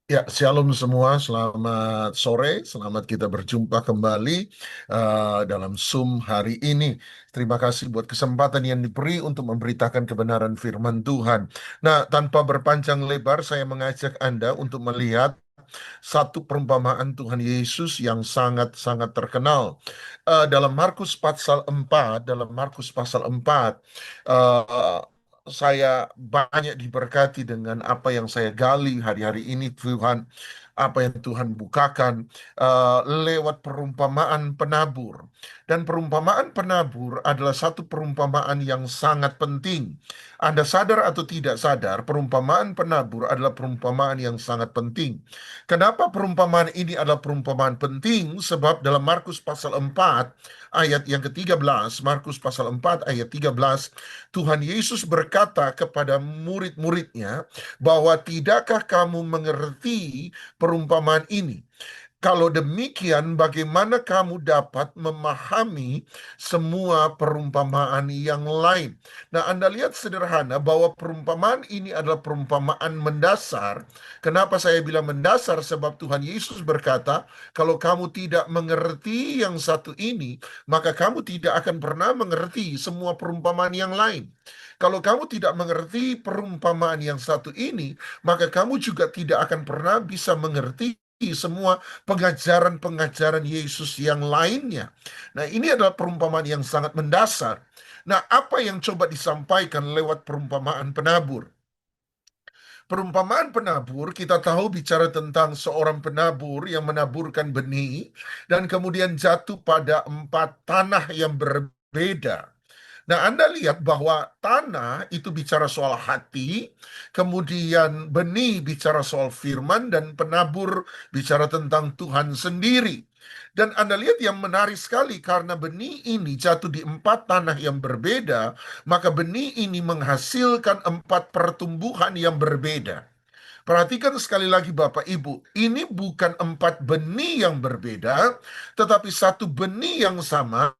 Ya, shalom semua. Selamat sore. Selamat kita berjumpa kembali dalam Zoom hari ini. Terima kasih buat kesempatan yang diberi untuk memberitakan kebenaran firman Tuhan. Nah, tanpa berpanjang lebar, saya mengajak Anda untuk melihat satu perumpamaan Tuhan Yesus yang sangat-sangat terkenal. Dalam Markus pasal 4, eh, saya banyak diberkati dengan apa yang saya gali hari-hari ini, Tuhan, apa yang Tuhan bukakan lewat perumpamaan penabur. Dan perumpamaan penabur adalah satu perumpamaan yang sangat penting. Anda sadar atau tidak sadar, perumpamaan penabur adalah perumpamaan yang sangat penting. Kenapa perumpamaan ini adalah perumpamaan penting? Sebab dalam Markus pasal 4 ayat yang ke-13, Markus pasal 4 ayat 13, Tuhan Yesus berkata kepada murid-muridnya bahwa tidakkah kamu mengerti perumpamaan ini? Kalau demikian, bagaimana kamu dapat memahami semua perumpamaan yang lain? Nah, Anda lihat sederhana bahwa perumpamaan ini adalah perumpamaan mendasar. Kenapa saya bilang mendasar? Sebab Tuhan Yesus berkata, kalau kamu tidak mengerti yang satu ini, maka kamu tidak akan pernah mengerti semua perumpamaan yang lain. Kalau kamu tidak mengerti perumpamaan yang satu ini, maka kamu juga tidak akan pernah bisa mengerti semua pengajaran-pengajaran Yesus yang lainnya. Nah, ini adalah perumpamaan yang sangat mendasar. Nah, apa yang coba disampaikan lewat perumpamaan penabur? Perumpamaan penabur, kita tahu bicara tentang seorang penabur yang menaburkan benih dan kemudian jatuh pada empat tanah yang berbeda. Nah, Anda lihat bahwa tanah itu bicara soal hati, kemudian benih bicara soal firman, dan penabur bicara tentang Tuhan sendiri. Dan Anda lihat yang menarik sekali, karena benih ini jatuh di empat tanah yang berbeda, maka benih ini menghasilkan empat pertumbuhan yang berbeda. Perhatikan sekali lagi Bapak Ibu, ini bukan empat benih yang berbeda, tetapi satu benih yang sama,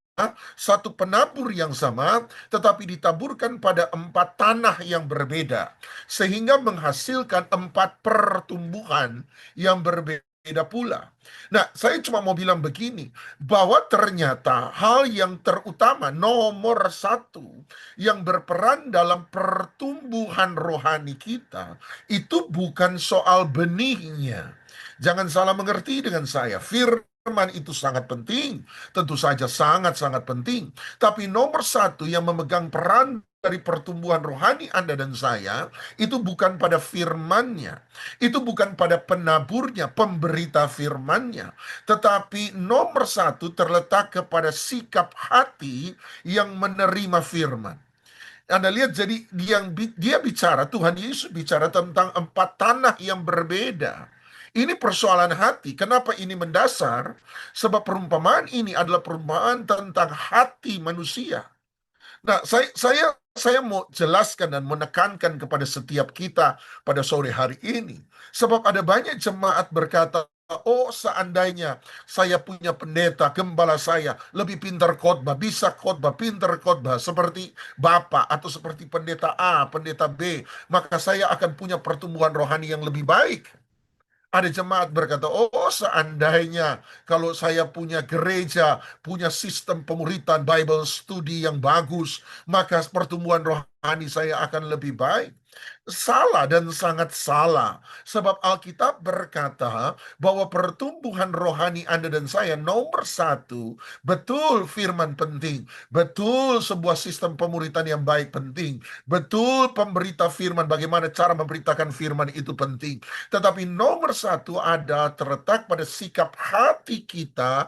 satu penabur yang sama, tetapi ditaburkan pada empat tanah yang berbeda, sehingga menghasilkan empat pertumbuhan yang berbeda pula. Nah, saya cuma mau bilang begini, bahwa ternyata hal yang terutama, nomor satu, yang berperan dalam pertumbuhan rohani kita, itu bukan soal benihnya. Jangan salah mengerti dengan saya. Firman itu sangat penting. Tentu saja sangat-sangat penting. Tapi nomor satu yang memegang peran dari pertumbuhan rohani Anda dan saya, itu bukan pada firmannya. Itu bukan pada penaburnya, pemberita firmannya. Tetapi nomor satu terletak kepada sikap hati yang menerima firman. Anda lihat, jadi dia bicara, Tuhan Yesus bicara tentang empat tanah yang berbeda. Ini persoalan hati. Kenapa ini mendasar? Sebab perumpamaan ini adalah perumpamaan tentang hati manusia. Nah, saya mau jelaskan dan menekankan kepada setiap kita pada sore hari ini. Sebab ada banyak jemaat berkata, oh seandainya saya punya pendeta, gembala saya lebih pintar khotbah, bisa khotbah, pintar khotbah, seperti Bapak atau seperti pendeta A, pendeta B, maka saya akan punya pertumbuhan rohani yang lebih baik. Ada jemaat berkata, oh seandainya kalau saya punya gereja, punya sistem pemuritan Bible study yang bagus, maka pertumbuhan rohani saya akan lebih baik. Salah dan sangat salah. Sebab Alkitab berkata bahwa pertumbuhan rohani Anda dan saya nomor satu, betul firman penting, betul sebuah sistem pemuritan yang baik penting, betul pemberita firman, bagaimana cara memberitakan firman itu penting. Tetapi nomor satu ada terletak pada sikap hati kita,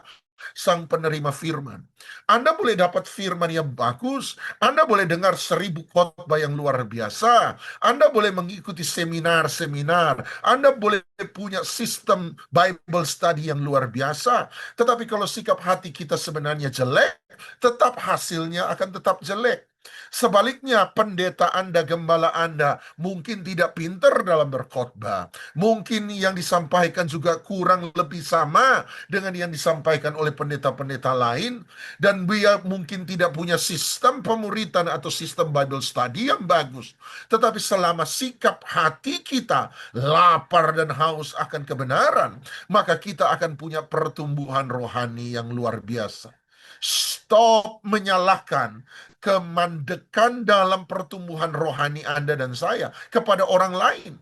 sang penerima firman. Anda boleh dapat firman yang bagus, Anda boleh dengar 1.000 khotbah yang luar biasa, Anda boleh mengikuti seminar-seminar, Anda boleh punya sistem Bible study yang luar biasa, tetapi kalau sikap hati kita sebenarnya jelek, tetap hasilnya akan tetap jelek. Sebaliknya, pendeta Anda, gembala Anda mungkin tidak pinter dalam berkhotbah. Mungkin yang disampaikan juga kurang lebih sama dengan yang disampaikan oleh pendeta-pendeta lain. Dan dia mungkin tidak punya sistem pemuritan atau sistem Bible study yang bagus. Tetapi selama sikap hati kita lapar dan haus akan kebenaran, maka kita akan punya pertumbuhan rohani yang luar biasa. Stop menyalahkan kemandekan dalam pertumbuhan rohani Anda dan saya kepada orang lain.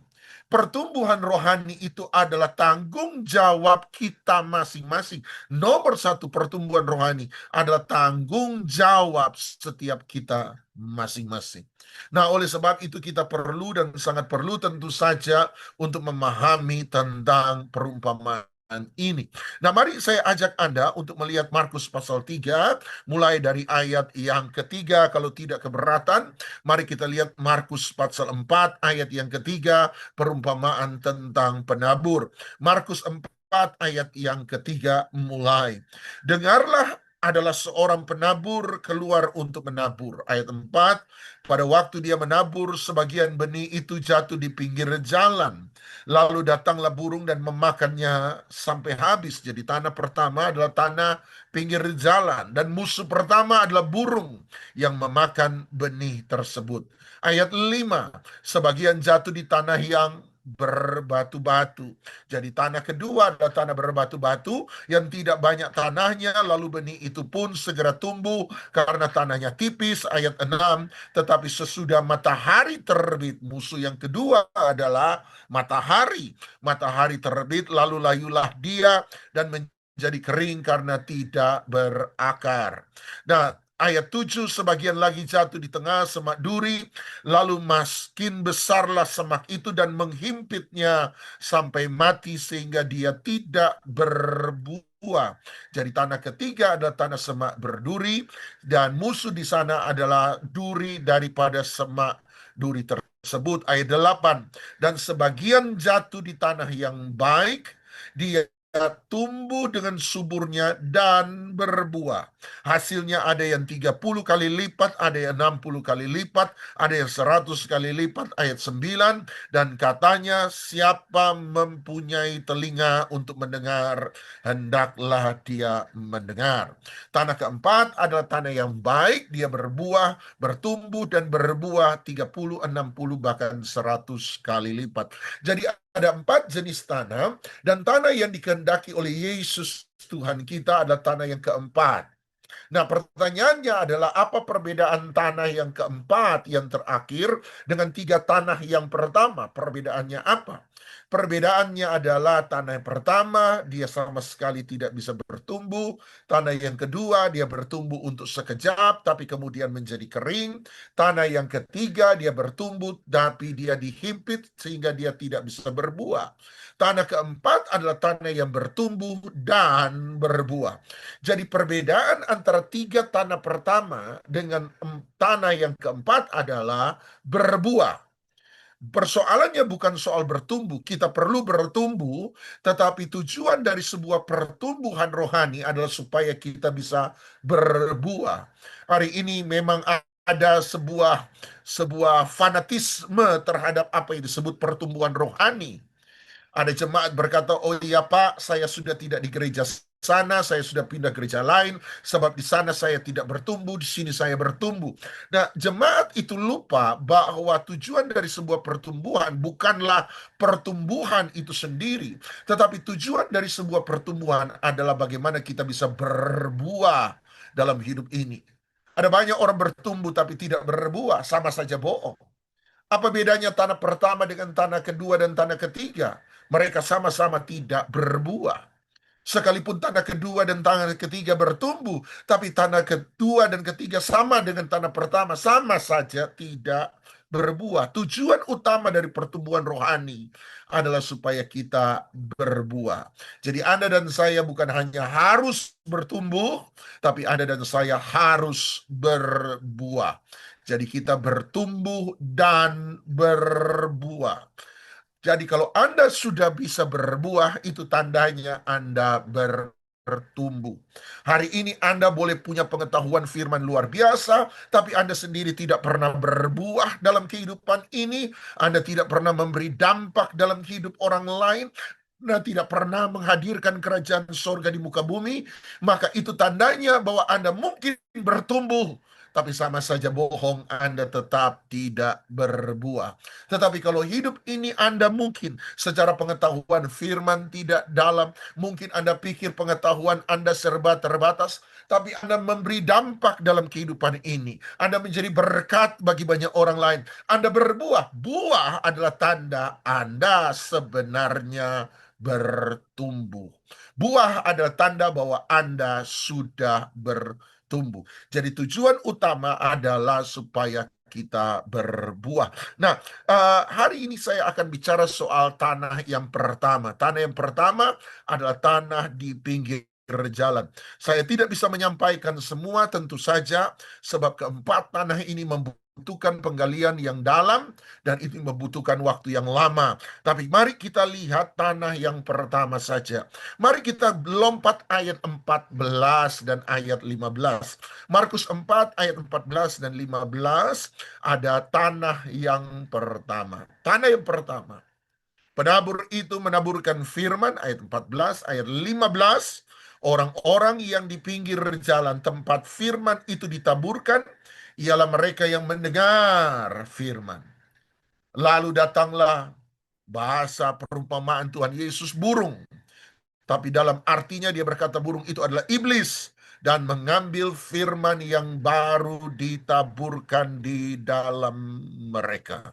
Pertumbuhan rohani itu adalah tanggung jawab kita masing-masing. Nomor satu, pertumbuhan rohani adalah tanggung jawab setiap kita masing-masing. Nah, oleh sebab itu kita perlu dan sangat perlu tentu saja untuk memahami tentang perumpamaan ini. Nah, mari saya ajak Anda untuk melihat Markus pasal 3, mulai dari ayat yang ketiga. Kalau tidak keberatan, mari kita lihat Markus pasal 4, ayat yang ketiga, perumpamaan tentang penabur. Markus 4, ayat yang ketiga mulai. Dengarlah, adalah seorang penabur keluar untuk menabur. Ayat 4, pada waktu dia menabur, sebagian benih itu jatuh di pinggir jalan. Lalu datanglah burung dan memakannya sampai habis. Jadi tanah pertama adalah tanah pinggir jalan. Dan musuh pertama adalah burung yang memakan benih tersebut. Ayat 5, sebagian jatuh di tanah yang berbatu-batu. Jadi tanah kedua adalah tanah berbatu-batu yang tidak banyak tanahnya, lalu benih itu pun segera tumbuh karena tanahnya tipis. Ayat 6, tetapi sesudah matahari terbit, musuh yang kedua adalah matahari. Matahari terbit, lalu layulah dia dan menjadi kering karena tidak berakar. Nah, ayat 7, sebagian lagi jatuh di tengah semak duri, lalu makin besarlah semak itu dan menghimpitnya sampai mati sehingga dia tidak berbuah. Jadi tanah ketiga adalah tanah semak berduri, dan musuh di sana adalah duri daripada semak duri tersebut. Ayat 8, dan sebagian jatuh di tanah yang baik, dia tumbuh dengan suburnya dan berbuah. Hasilnya ada yang 30 kali lipat, ada yang 60 kali lipat, ada yang 100 kali lipat. Ayat 9, dan katanya, siapa mempunyai telinga untuk mendengar, hendaklah dia mendengar. Tanah keempat adalah tanah yang baik, dia berbuah, bertumbuh dan berbuah 30, 60, bahkan 100 kali lipat. Jadi ada 4 jenis tanah, dan tanah yang dikehendaki oleh Yesus Tuhan kita adalah tanah yang keempat. Nah, pertanyaannya adalah apa perbedaan tanah yang keempat, yang terakhir, dengan 3 tanah yang pertama? Perbedaannya apa? Perbedaannya adalah tanah yang pertama, dia sama sekali tidak bisa bertumbuh. Tanah yang kedua, dia bertumbuh untuk sekejap, tapi kemudian menjadi kering. Tanah yang ketiga, dia bertumbuh, tapi dia dihimpit sehingga dia tidak bisa berbuah. Tanah keempat adalah tanah yang bertumbuh dan berbuah. Jadi perbedaan antara 3 tanah pertama dengan tanah yang keempat adalah berbuah. Persoalannya bukan soal bertumbuh, kita perlu bertumbuh, tetapi tujuan dari sebuah pertumbuhan rohani adalah supaya kita bisa berbuah. Hari ini memang ada sebuah fanatisme terhadap apa yang disebut pertumbuhan rohani. Ada jemaat berkata, oh iya Pak, saya sudah tidak di gereja sana, saya sudah pindah gereja lain, sebab di sana saya tidak bertumbuh, di sini saya bertumbuh. Nah, jemaat itu lupa bahwa tujuan dari sebuah pertumbuhan bukanlah pertumbuhan itu sendiri, tetapi tujuan dari sebuah pertumbuhan adalah bagaimana kita bisa berbuah dalam hidup ini. Ada banyak orang bertumbuh tapi tidak berbuah, sama saja bohong. Apa bedanya tanah pertama dengan tanah kedua dan tanah ketiga? Mereka sama-sama tidak berbuah. Sekalipun tanah kedua dan tanah ketiga bertumbuh, tapi tanah kedua dan ketiga sama dengan tanah pertama, sama saja tidak berbuah. Tujuan utama dari pertumbuhan rohani adalah supaya kita berbuah. Jadi Anda dan saya bukan hanya harus bertumbuh, tapi Anda dan saya harus berbuah. Jadi kita bertumbuh dan berbuah. Jadi kalau Anda sudah bisa berbuah, itu tandanya Anda berbuah. bertumbuh. Hari ini Anda boleh punya pengetahuan firman luar biasa, tapi Anda sendiri tidak pernah berbuah dalam kehidupan ini. Anda tidak pernah memberi dampak dalam hidup orang lain. Anda tidak pernah menghadirkan kerajaan sorga di muka bumi, maka itu tandanya bahwa Anda mungkin bertumbuh, tapi sama saja bohong, Anda tetap tidak berbuah. Tetapi kalau hidup ini Anda mungkin secara pengetahuan firman tidak dalam, mungkin Anda pikir pengetahuan Anda serba terbatas, tapi Anda memberi dampak dalam kehidupan ini. Anda menjadi berkat bagi banyak orang lain. Anda berbuah. Buah adalah tanda Anda sebenarnya bertumbuh. Buah adalah tanda bahwa Anda sudah bertumbuh. Jadi tujuan utama adalah supaya kita berbuah. Nah, hari ini saya akan bicara soal tanah yang pertama. Tanah yang pertama adalah tanah di pinggir jalan. Saya tidak bisa menyampaikan semua tentu saja, sebab keempat tanah ini membutuhkan penggalian yang dalam dan itu membutuhkan waktu yang lama. Tapi mari kita lihat tanah yang pertama saja. Mari kita lompat ayat 14 dan ayat 15. Markus 4 ayat 14 dan 15 ada tanah yang pertama. Tanah yang pertama. Penabur itu menaburkan firman, ayat 14, ayat 15. Orang-orang yang di pinggir jalan tempat firman itu ditaburkan, ialah mereka yang mendengar firman. Lalu datanglah bahasa perumpamaan Tuhan Yesus burung. Tapi dalam artinya dia berkata burung itu adalah iblis dan mengambil firman yang baru ditaburkan di dalam mereka.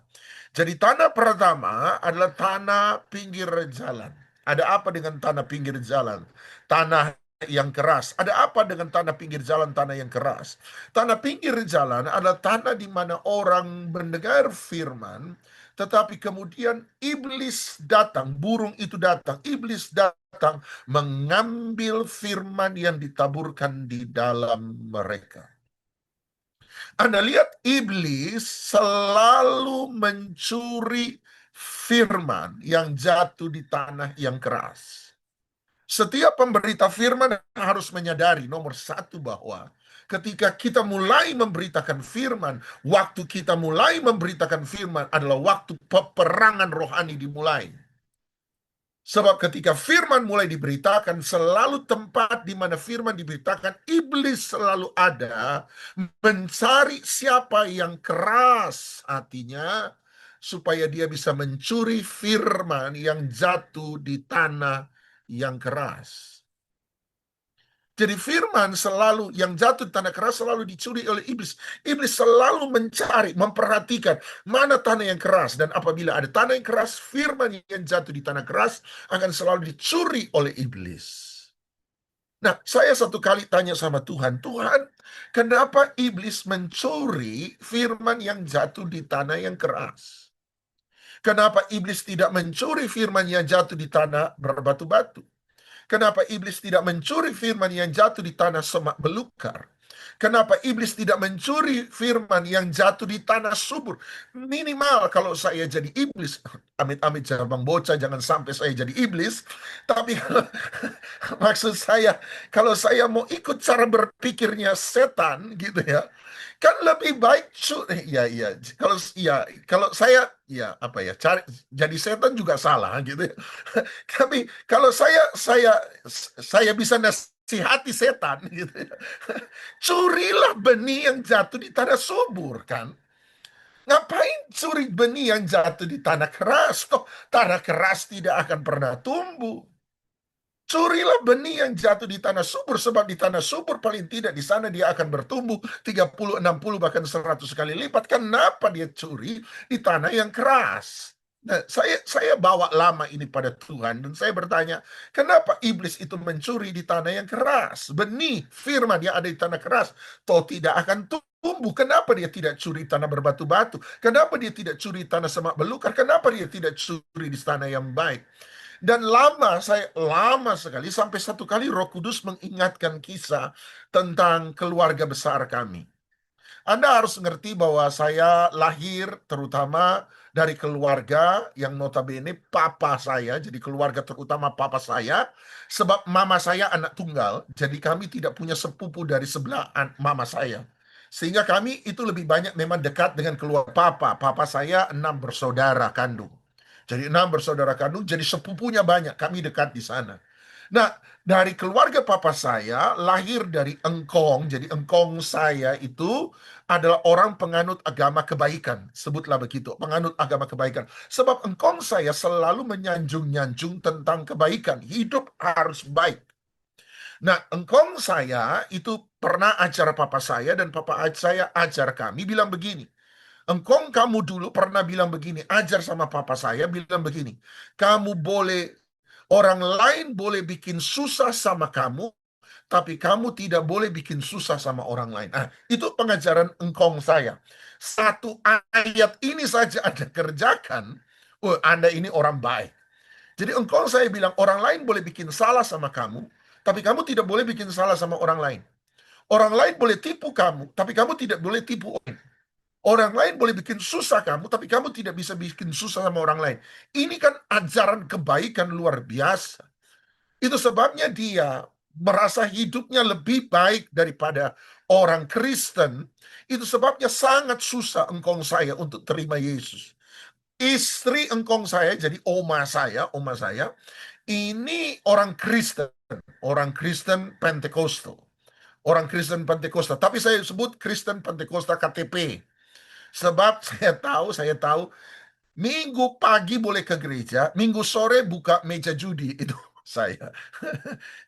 Jadi tanah pertama adalah tanah pinggir jalan. Ada apa dengan tanah pinggir jalan? Tanah yang keras. Ada apa dengan tanah pinggir jalan, tanah yang keras? Tanah pinggir jalan adalah tanah di mana orang mendengar firman, tetapi kemudian iblis datang, burung itu datang, iblis datang mengambil firman yang ditaburkan di dalam mereka. Anda lihat iblis selalu mencuri firman yang jatuh di tanah yang keras. Setiap pemberita firman harus menyadari nomor satu bahwa ketika kita mulai memberitakan firman, waktu kita mulai memberitakan firman adalah waktu peperangan rohani dimulai. Sebab ketika firman mulai diberitakan, selalu tempat di mana firman diberitakan, iblis selalu ada mencari siapa yang keras hatinya, supaya dia bisa mencuri firman yang jatuh di tanah yang keras. Jadi firman selalu yang jatuh di tanah keras selalu dicuri oleh iblis. Iblis selalu mencari, memperhatikan mana tanah yang keras. Dan apabila ada tanah yang keras, firman yang jatuh di tanah keras akan selalu dicuri oleh iblis. Nah, saya satu kali tanya sama Tuhan, Tuhan, kenapa iblis mencuri firman yang jatuh di tanah yang keras? Kenapa iblis tidak mencuri firman yang jatuh di tanah berbatu-batu? Kenapa iblis tidak mencuri firman yang jatuh di tanah semak belukar? Kenapa iblis tidak mencuri firman yang jatuh di tanah subur? Minimal kalau saya jadi iblis, amit-amit jangan bocah, jangan sampai saya jadi iblis. Tapi maksud saya, kalau saya mau ikut cara berpikirnya setan gitu ya, kan lebih baik kalau saya apa ya, cari jadi setan juga salah gitu ya. Tapi kalau saya bisa nasihati setan gitu ya. Curilah benih yang jatuh di tanah subur kan. Ngapain curi benih yang jatuh di tanah keras? Toh tanah keras tidak akan pernah tumbuh. Curilah benih yang jatuh di tanah subur, sebab di tanah subur paling tidak di sana dia akan bertumbuh 30, 60 bahkan 100 kali lipat. Kenapa dia curi di tanah yang keras? Nah, saya bawa lama ini pada Tuhan dan saya bertanya, kenapa iblis itu mencuri di tanah yang keras? Benih firman yang ada di tanah keras toh tidak akan tumbuh. Kenapa dia tidak curi tanah berbatu-batu? Kenapa dia tidak curi tanah semak belukar? Kenapa dia tidak curi di tanah yang baik? Dan saya lama sekali sampai satu kali Roh Kudus mengingatkan kisah tentang keluarga besar kami. Anda harus mengerti bahwa saya lahir terutama dari keluarga yang notabene papa saya, jadi keluarga terutama papa saya, sebab mama saya anak tunggal, jadi kami tidak punya sepupu dari sebelah mama saya. Sehingga kami itu lebih banyak memang dekat dengan keluarga papa. Papa saya 6 bersaudara kandung. Jadi 6 bersaudara kandung, jadi sepupunya banyak. Kami dekat di sana. Nah, dari keluarga papa saya lahir dari engkong. Jadi engkong saya itu adalah orang penganut agama kebaikan. Sebutlah begitu, penganut agama kebaikan. Sebab engkong saya selalu menyanjung-nyanjung tentang kebaikan. Hidup harus baik. Nah, engkong saya itu pernah ajar papa saya dan papa saya ajar kami bilang begini. Engkong kamu dulu pernah bilang begini, ajar sama papa saya bilang begini. Kamu boleh, orang lain boleh bikin susah sama kamu, tapi kamu tidak boleh bikin susah sama orang lain. Nah, itu pengajaran engkong saya. Satu ayat ini saja Anda kerjakan, oh, Anda ini orang baik. Jadi engkong saya bilang, orang lain boleh bikin salah sama kamu, tapi kamu tidak boleh bikin salah sama orang lain. Orang lain boleh tipu kamu, tapi kamu tidak boleh tipu orang. Orang lain boleh bikin susah kamu, tapi kamu tidak bisa bikin susah sama orang lain. Ini kan ajaran kebaikan luar biasa. Itu sebabnya dia merasa hidupnya lebih baik daripada orang Kristen. Itu sebabnya sangat susah engkong saya untuk terima Yesus. Istri engkong saya, jadi oma saya, ini orang Kristen Pentekostal. Orang Kristen Pentekostal. Tapi saya sebut Kristen Pentekostal KTP. Sebab saya tahu Minggu pagi boleh ke gereja, Minggu sore buka meja judi itu saya.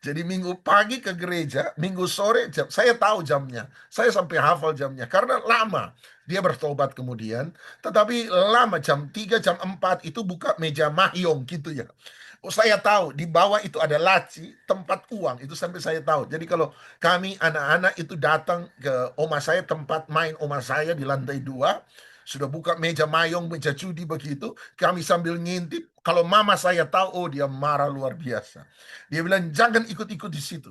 Jadi Minggu pagi ke gereja, Minggu sore saya tahu jamnya. Saya sampai hafal jamnya karena lama. Dia bertobat kemudian, tetapi lama jam 3 jam 4 itu buka meja mahjong gitu ya. Oh, saya tahu di bawah itu ada laci tempat uang itu sampai saya tahu. Jadi kalau kami anak-anak itu datang ke oma saya, tempat main oma saya di lantai 2, sudah buka meja mayong, meja judi begitu. Kami sambil ngintip. Kalau mama saya tahu, oh dia marah luar biasa. Dia bilang jangan ikut-ikut di situ.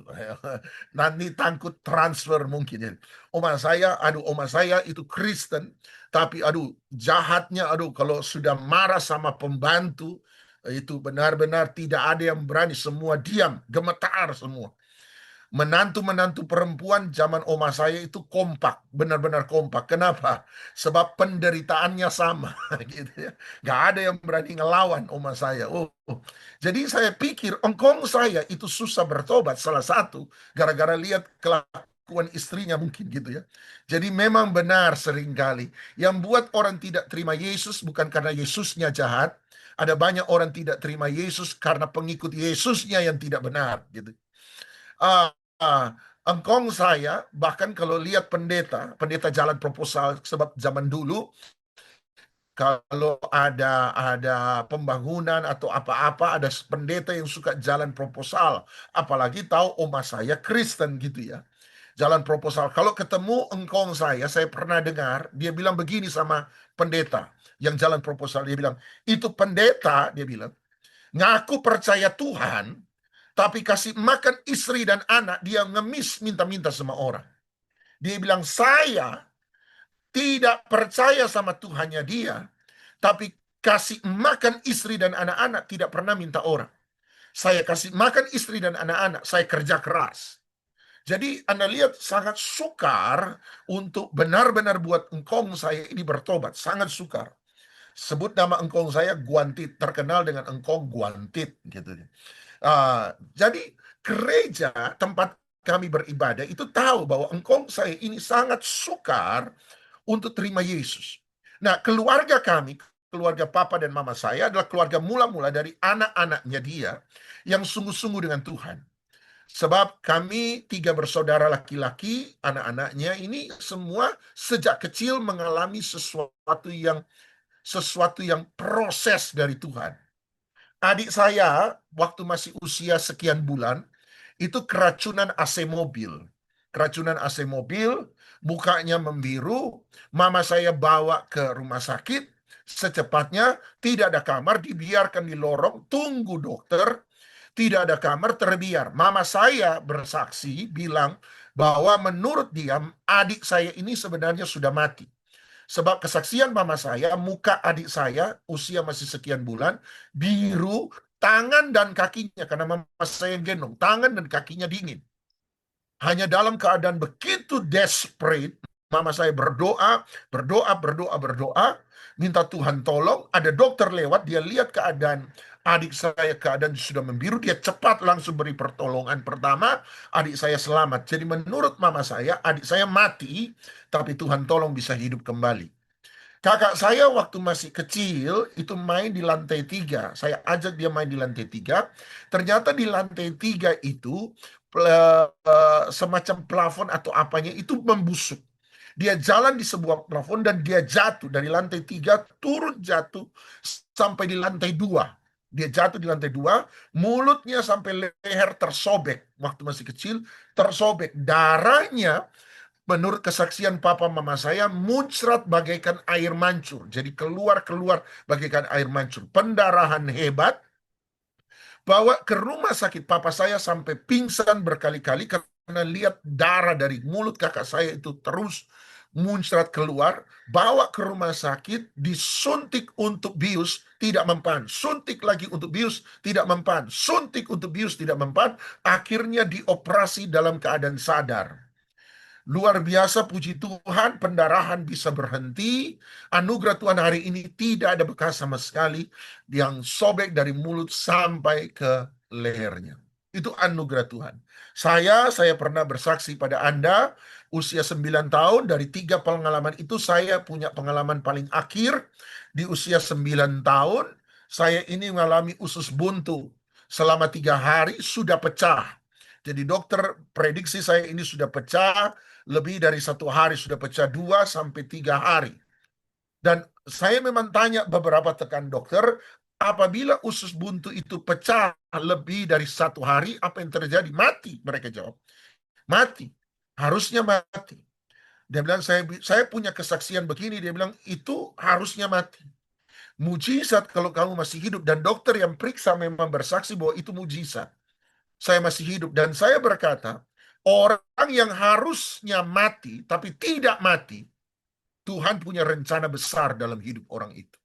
Nanti takut transfer mungkin ya. Oma saya itu Kristen, tapi aduh jahatnya, aduh kalau sudah marah sama pembantu itu benar-benar tidak ada yang berani, semua diam, gemetar semua. Menantu-menantu perempuan zaman oma saya itu kompak, benar-benar kompak. Kenapa? Sebab penderitaannya sama, gitu ya. Gak ada yang berani ngelawan oma saya. Jadi saya pikir engkong saya itu susah bertobat. Salah satu gara-gara lihat kelakuan istrinya mungkin gitu ya. Jadi memang benar seringkali yang buat orang tidak terima Yesus bukan karena Yesusnya jahat. Ada banyak orang tidak terima Yesus karena pengikut Yesusnya yang tidak benar gitu. Ah, engkong saya bahkan kalau lihat pendeta jalan proposal, sebab zaman dulu kalau ada pembangunan atau apa-apa ada pendeta yang suka jalan proposal, apalagi tahu oma saya Kristen gitu ya. Jalan proposal. Kalau ketemu engkong saya pernah dengar dia bilang begini sama pendeta yang jalan proposal, dia bilang, "Itu pendeta," dia bilang, "ngaku percaya Tuhan, tapi kasih makan istri dan anak, dia ngemis minta-minta sama orang." Dia bilang, "Saya tidak percaya sama Tuhannya dia, tapi kasih makan istri dan anak-anak tidak pernah minta orang. Saya kasih makan istri dan anak-anak, saya kerja keras." Jadi Anda lihat sangat sukar untuk benar-benar buat engkong saya ini bertobat. Sangat sukar. Sebut nama engkong saya Guantit, terkenal dengan engkong Guantit gitu. Jadi gereja tempat kami beribadah itu tahu bahwa engkong saya ini sangat sukar untuk terima Yesus. Nah, keluarga kami, keluarga papa dan mama saya adalah keluarga mula-mula dari anak-anaknya dia yang sungguh-sungguh dengan Tuhan. Sebab kami 3 bersaudara laki-laki, anak-anaknya ini semua sejak kecil mengalami sesuatu yang proses dari Tuhan. Adik saya waktu masih usia sekian bulan itu keracunan AC mobil. Keracunan AC mobil, mukanya membiru, mama saya bawa ke rumah sakit, secepatnya tidak ada kamar, dibiarkan di lorong, tunggu dokter, tidak ada kamar, terbiar. Mama saya bersaksi bilang bahwa menurut dia adik saya ini sebenarnya sudah mati. Sebab kesaksian mama saya, muka adik saya usia masih sekian bulan, biru, tangan dan kakinya, karena mama saya yang gendong, tangan dan kakinya dingin. Hanya dalam keadaan begitu desperate, mama saya berdoa, berdoa, berdoa, berdoa, minta Tuhan tolong. Ada dokter lewat, dia lihat keadaan adik saya, keadaan sudah membiru, dia cepat langsung beri pertolongan pertama, adik saya selamat. Jadi menurut mama saya, adik saya mati, tapi Tuhan tolong bisa hidup kembali. Kakak saya waktu masih kecil itu main di lantai 3. Saya ajak dia main di lantai 3. Ternyata di lantai 3 itu semacam plafon atau apanya itu membusuk. Dia jalan di sebuah plafon dan dia jatuh dari lantai 3 turun jatuh sampai di lantai 2. Dia jatuh di lantai 2, mulutnya sampai leher tersobek. Waktu masih kecil tersobek. Darahnya menurut kesaksian papa mama saya muncrat bagaikan air mancur. Jadi keluar-keluar bagaikan air mancur. Pendarahan hebat. Bawa ke rumah sakit papa saya sampai pingsan berkali-kali karena lihat darah dari mulut kakak saya itu terus muncrat keluar. Bawa ke rumah sakit, disuntik untuk bius, tidak mempan. Suntik lagi untuk bius, tidak mempan. Suntik untuk bius, tidak mempan. Akhirnya dioperasi dalam keadaan sadar. Luar biasa, puji Tuhan, pendarahan bisa berhenti. Anugerah Tuhan hari ini tidak ada bekas sama sekali yang sobek dari mulut sampai ke lehernya. Itu anugerah Tuhan. Saya pernah bersaksi pada Anda, usia 9 tahun, dari 3 pengalaman itu saya punya pengalaman paling akhir. Di usia 9 tahun, saya ini mengalami usus buntu. Selama 3 hari sudah pecah. Jadi dokter prediksi saya ini sudah pecah, lebih dari 1 hari sudah pecah 2 sampai 3 hari. Dan saya memang tanya beberapa tekan dokter, apabila usus buntu itu pecah lebih dari 1 hari, apa yang terjadi? Mati, mereka jawab. Mati, harusnya mati. Dia bilang, saya punya kesaksian begini. Dia bilang, itu harusnya mati. Mujizat kalau kamu masih hidup. Dan dokter yang periksa memang bersaksi bahwa itu mujizat. Saya masih hidup. Dan saya berkata, orang yang harusnya mati tapi tidak mati, Tuhan punya rencana besar dalam hidup orang itu.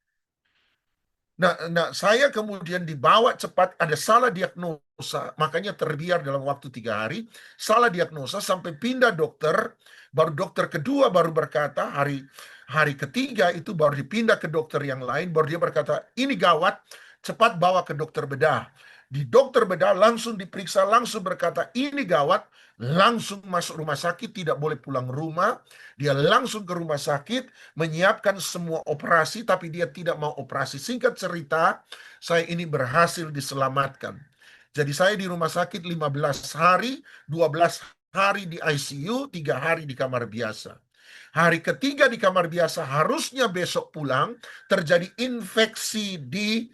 Nah, saya kemudian dibawa cepat, ada salah diagnosa, makanya terbiar dalam waktu 3 hari, salah diagnosa sampai pindah dokter, baru dokter kedua baru berkata, hari ketiga itu baru dipindah ke dokter yang lain, baru dia berkata, ini gawat, cepat bawa ke dokter bedah. Di dokter bedah langsung diperiksa, langsung berkata, ini gawat, langsung masuk rumah sakit, tidak boleh pulang rumah, dia langsung ke rumah sakit, menyiapkan semua operasi, tapi dia tidak mau operasi. Singkat cerita, saya ini berhasil diselamatkan. Jadi saya di rumah sakit 15 hari, 12 hari di ICU, 3 hari di kamar biasa. Hari ketiga di kamar biasa, harusnya besok pulang, terjadi infeksi di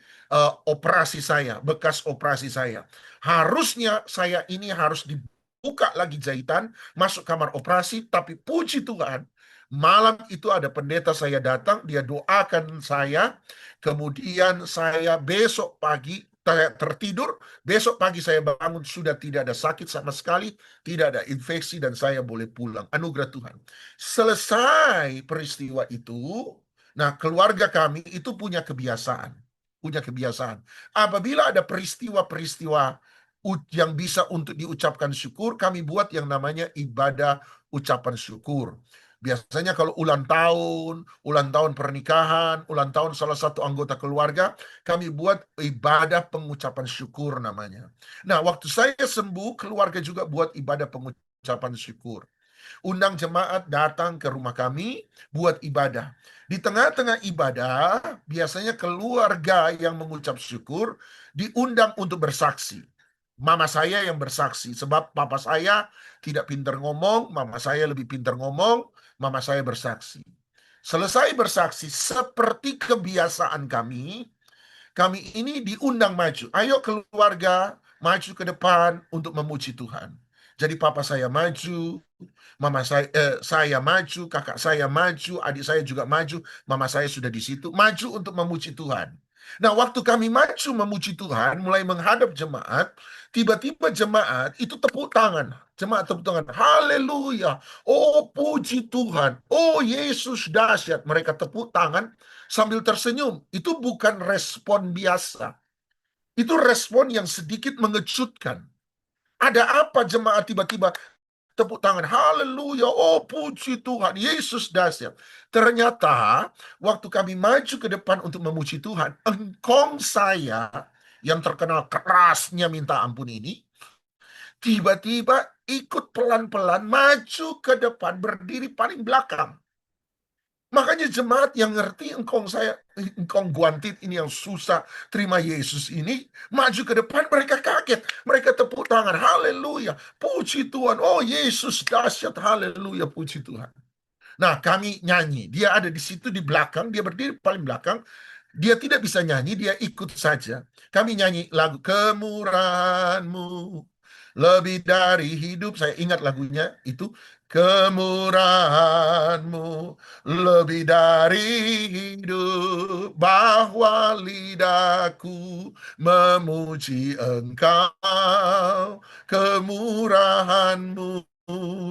operasi saya, bekas operasi saya. Harusnya saya ini harus dibuka lagi jahitan, masuk kamar operasi, tapi puji Tuhan, malam itu ada pendeta saya datang, dia doakan saya, kemudian saya besok pagi tertidur, besok pagi saya bangun sudah tidak ada sakit sama sekali, tidak ada infeksi dan saya boleh pulang. Anugerah Tuhan. Selesai peristiwa itu, nah keluarga kami itu punya kebiasaan. Punya kebiasaan. Apabila ada peristiwa-peristiwa yang bisa untuk diucapkan syukur, kami buat yang namanya ibadah ucapan syukur. Biasanya kalau ulang tahun pernikahan, ulang tahun salah satu anggota keluarga, kami buat ibadah pengucapan syukur namanya. Nah, waktu saya sembuh, keluarga juga buat ibadah pengucapan syukur. Undang jemaat datang ke rumah kami, buat ibadah. Di tengah-tengah ibadah, biasanya keluarga yang mengucap syukur diundang untuk bersaksi. Mama saya yang bersaksi, sebab papa saya tidak pintar ngomong, mama saya lebih pintar ngomong, mama saya bersaksi. Selesai bersaksi, seperti kebiasaan kami ini diundang maju. Ayo keluarga, maju ke depan untuk memuji Tuhan. Jadi papa saya maju, saya maju, kakak saya maju, adik saya juga maju, mama saya sudah di situ, maju untuk memuji Tuhan. Nah, waktu kami maju memuji Tuhan, mulai menghadap jemaat, tiba-tiba jemaat itu tepuk tangan. Jemaat tepuk tangan. Haleluya. Oh, puji Tuhan. Oh, Yesus dahsyat. Mereka tepuk tangan sambil tersenyum. Itu bukan respon biasa. Itu respon yang sedikit mengejutkan. Ada apa jemaat tiba-tiba tepuk tangan? Haleluya. Oh, puji Tuhan. Yesus dahsyat. Ternyata waktu kami maju ke depan untuk memuji Tuhan, engkong saya yang terkenal kerasnya minta ampun ini tiba-tiba ikut pelan-pelan maju ke depan, berdiri paling belakang. Makanya jemaat yang ngerti engkong guantit ini yang susah terima Yesus ini, maju ke depan, mereka kaget. Mereka tepuk tangan, haleluya, puji Tuhan. Oh, Yesus dahsyat, haleluya, puji Tuhan. Nah, kami nyanyi. Dia ada di situ di belakang, dia berdiri paling belakang. Dia tidak bisa nyanyi, dia ikut saja. Kami nyanyi lagu Kemurahan-Mu lebih dari hidup. Saya ingat lagunya itu. Kemurahan-Mu lebih dari hidup, bahwa lidahku memuji Engkau. Kemurahan-Mu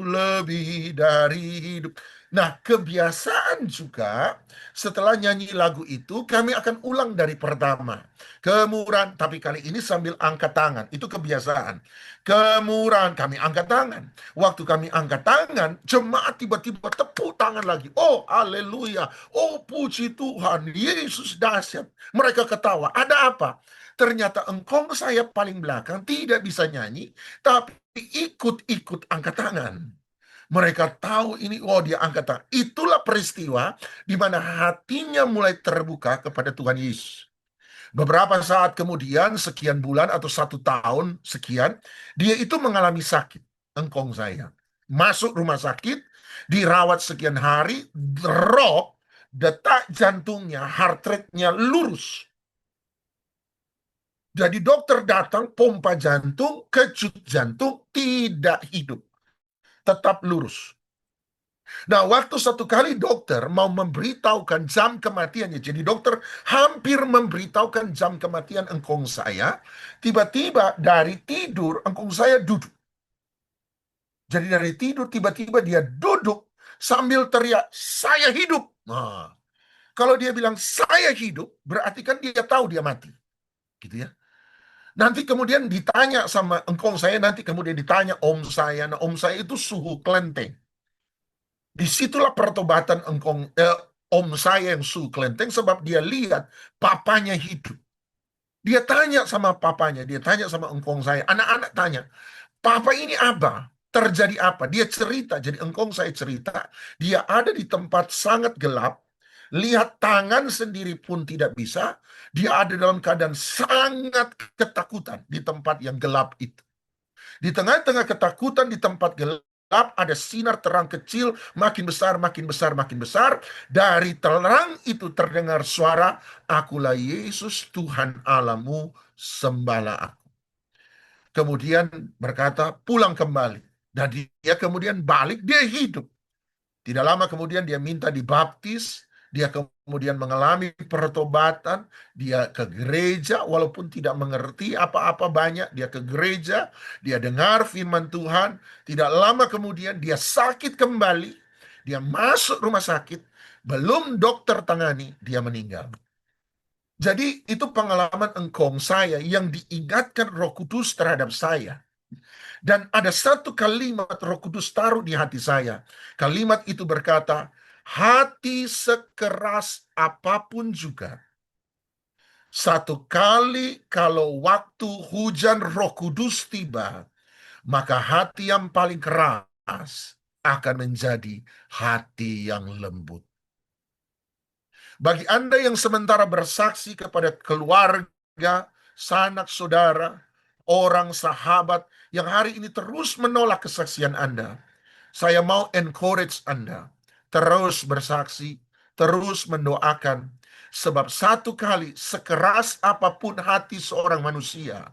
lebih dari hidup. Nah, kebiasaan juga setelah nyanyi lagu itu, kami akan ulang dari pertama. Kemurahan, tapi kali ini sambil angkat tangan. Itu kebiasaan. Kemurahan, kami angkat tangan. Waktu kami angkat tangan, jemaat tiba-tiba tepuk tangan lagi. Oh, haleluya. Oh, puji Tuhan. Yesus dahsyat. Mereka ketawa. Ada apa? Ternyata engkong saya paling belakang tidak bisa nyanyi, tapi ikut-ikut angkat tangan. Mereka tahu ini, oh dia angkat tangan. Itulah peristiwa di mana hatinya mulai terbuka kepada Tuhan Yesus. Beberapa saat kemudian, sekian bulan atau 1 tahun sekian, dia itu mengalami sakit, engkong saya. Masuk rumah sakit, dirawat sekian hari, drop, detak jantungnya, heart rate-nya lurus. Jadi dokter datang, pompa jantung, kejut jantung, tidak hidup. Tetap lurus. Nah, waktu satu kali dokter mau memberitahukan jam kematiannya, jadi dokter hampir memberitahukan jam kematian engkong saya, tiba-tiba dari tidur engkong saya duduk. Jadi dari tidur tiba-tiba dia duduk sambil teriak, "Saya hidup!" Nah, kalau dia bilang saya hidup, berarti kan dia tahu dia mati. Gitu ya. Nanti kemudian ditanya sama engkong saya, nanti kemudian ditanya om saya. Nah, om saya itu suhu kelenteng. Disitulah pertobatan om saya yang suhu kelenteng, sebab dia lihat papanya hidup. Dia tanya sama papanya, dia tanya sama engkong saya. Anak-anak tanya, "Papa ini apa? Terjadi apa?" Dia cerita, jadi engkong saya cerita. Dia ada di tempat sangat gelap, lihat tangan sendiri pun tidak bisa. Dia ada dalam keadaan sangat ketakutan di tempat yang gelap itu. Di tengah-tengah ketakutan di tempat gelap, ada sinar terang kecil, makin besar, makin besar, makin besar. Dari terang itu terdengar suara, "Akulah Yesus, Tuhan Allahmu, sembahlah aku." Kemudian berkata, pulang kembali. Dan dia kemudian balik, dia hidup. Tidak lama kemudian dia minta dibaptis, dia kemudian mengalami pertobatan, dia ke gereja walaupun tidak mengerti apa-apa banyak, dia ke gereja, dia dengar firman Tuhan, tidak lama kemudian dia sakit kembali, dia masuk rumah sakit, belum dokter tangani, dia meninggal. Jadi itu pengalaman engkong saya yang diingatkan Roh Kudus terhadap saya. Dan ada satu kalimat Roh Kudus taruh di hati saya. Kalimat itu berkata, "Hati sekeras apapun juga, satu kali kalau waktu hujan Roh Kudus tiba, maka hati yang paling keras akan menjadi hati yang lembut." Bagi Anda yang sementara bersaksi kepada keluarga, sanak saudara, orang sahabat yang hari ini terus menolak kesaksian Anda, saya mau encourage Anda, terus bersaksi, terus mendoakan, sebab satu kali sekeras apapun hati seorang manusia,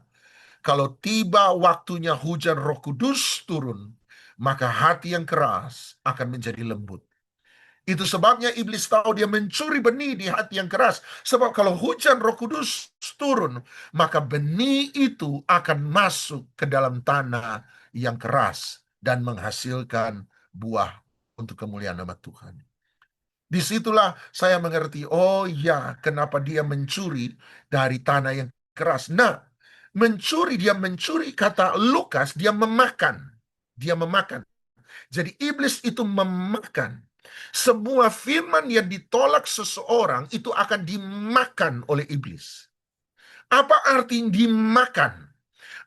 kalau tiba waktunya hujan Roh Kudus turun, maka hati yang keras akan menjadi lembut. Itu sebabnya iblis tahu dia mencuri benih di hati yang keras. Sebab kalau hujan Roh Kudus turun, maka benih itu akan masuk ke dalam tanah yang keras. dan menghasilkan buah untuk kemuliaan nama Tuhan. Disitulah saya mengerti, oh ya, kenapa dia mencuri dari tanah yang keras. Nah, dia mencuri, kata Lukas, dia memakan. Dia memakan. Jadi iblis itu memakan. Semua firman yang ditolak seseorang itu akan dimakan oleh iblis. Apa arti dimakan?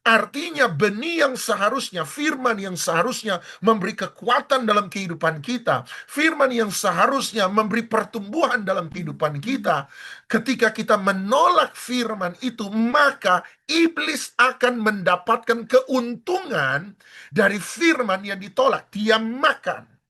Artinya benih yang seharusnya, firman yang seharusnya memberi kekuatan dalam kehidupan kita, firman yang seharusnya memberi pertumbuhan dalam kehidupan kita, ketika kita menolak firman itu, maka iblis akan mendapatkan keuntungan dari firman yang ditolak. Dia makan.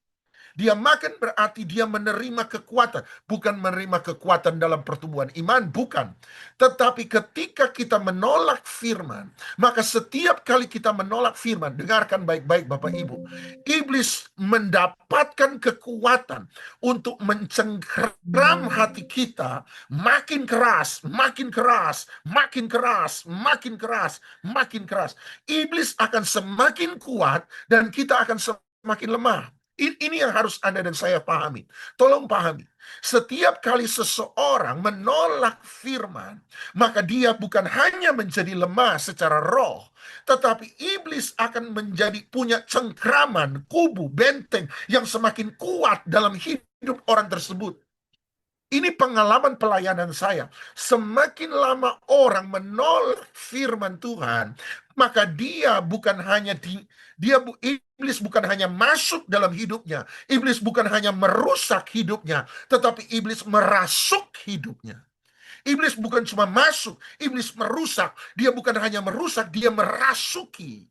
Dia makan berarti dia menerima kekuatan. Bukan menerima kekuatan dalam pertumbuhan iman, bukan. Tetapi ketika kita menolak firman, maka setiap kali kita menolak firman, dengarkan baik-baik Bapak Ibu, iblis mendapatkan kekuatan untuk mencengkram hati kita makin keras, makin keras, makin keras, makin keras, makin keras. Iblis akan semakin kuat dan kita akan semakin lemah. Ini yang harus Anda dan saya pahami. Tolong pahami. Setiap kali seseorang menolak firman, maka dia bukan hanya menjadi lemah secara roh, tetapi iblis akan menjadi punya cengkraman, kubu, benteng yang semakin kuat dalam hidup orang tersebut. Ini pengalaman pelayanan saya. Semakin lama orang menolak firman Tuhan, maka iblis bukan hanya masuk dalam hidupnya, iblis bukan hanya merusak hidupnya, tetapi iblis merasuk hidupnya. Iblis bukan cuma masuk, iblis merusak. Dia bukan hanya merusak, dia merasuki.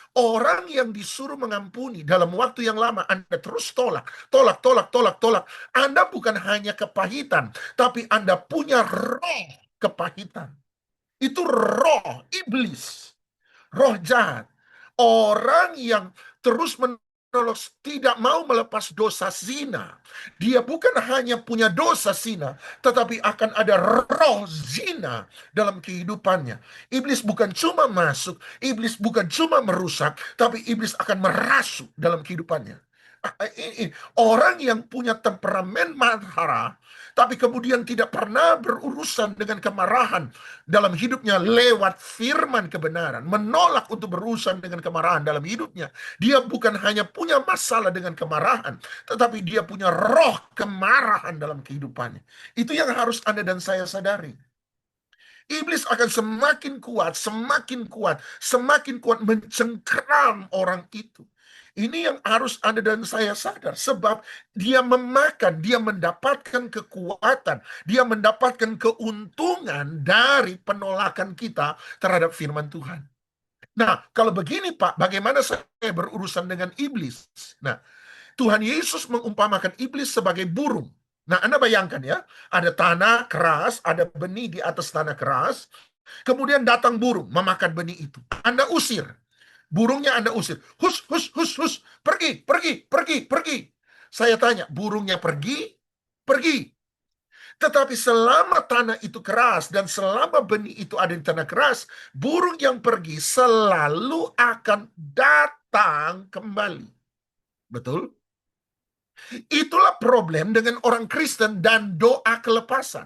Orang yang disuruh mengampuni dalam waktu yang lama, Anda terus tolak, tolak, tolak, tolak, tolak. Anda bukan hanya kepahitan, tapi Anda punya roh kepahitan. Itu roh iblis, roh jahat. Orang yang terus menerus tidak mau melepas dosa zina, dia bukan hanya punya dosa zina, tetapi akan ada roh zina dalam kehidupannya. Iblis bukan cuma masuk, iblis bukan cuma merusak, tapi iblis akan merasuk dalam kehidupannya. Orang yang punya temperamen marah, tapi kemudian tidak pernah berurusan dengan kemarahan dalam hidupnya lewat firman kebenaran, menolak untuk berurusan dengan kemarahan dalam hidupnya. Dia bukan hanya punya masalah dengan kemarahan, tetapi dia punya roh kemarahan dalam kehidupannya. Itu yang harus Anda dan saya sadari. Iblis akan semakin kuat mencengkeram orang itu. Ini yang harus Anda dan saya sadar, sebab dia memakan, dia mendapatkan kekuatan, dia mendapatkan keuntungan dari penolakan kita terhadap firman Tuhan. Nah, kalau begini Pak, bagaimana saya berurusan dengan iblis? Nah, Tuhan Yesus mengumpamakan iblis sebagai burung. Nah, Anda bayangkan ya, ada tanah keras, ada benih di atas tanah keras, kemudian datang burung memakan benih itu. Anda usir. Burungnya Anda usir. Hus, hus, hus, hus. Pergi, pergi, pergi, pergi. Saya tanya, burungnya pergi? Pergi. Tetapi selama tanah itu keras dan selama benih itu ada di tanah keras, burung yang pergi selalu akan datang kembali. Betul? Itulah problem dengan orang Kristen dan doa kelepasan.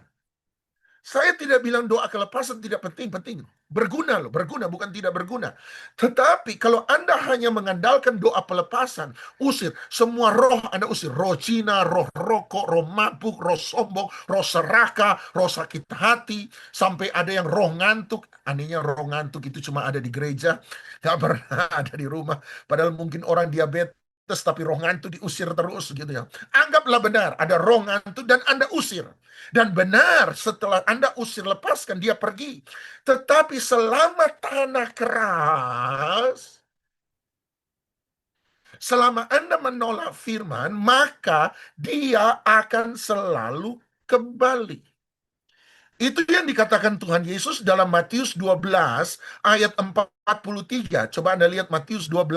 Saya tidak bilang doa kelepasan tidak penting-penting. Berguna loh, berguna bukan tidak berguna. Tetapi kalau Anda hanya mengandalkan doa pelepasan, usir semua roh, Anda usir roh Cina, roh rokok, roh mabuk, roh sombong, roh serakah, roh sakit hati, sampai ada yang roh ngantuk. Anehnya roh ngantuk itu cuma ada di gereja, gak pernah ada di rumah. Padahal mungkin orang diabetes tapi roh ngantuk diusir terus gitu ya. Anggaplah benar ada roh ngantuk dan Anda usir. Dan benar setelah Anda usir, lepaskan, dia pergi. Tetapi selama tanah keras, selama Anda menolak firman, maka dia akan selalu kembali. Itu yang dikatakan Tuhan Yesus dalam Matius 12 ayat 43. Coba Anda lihat Matius 12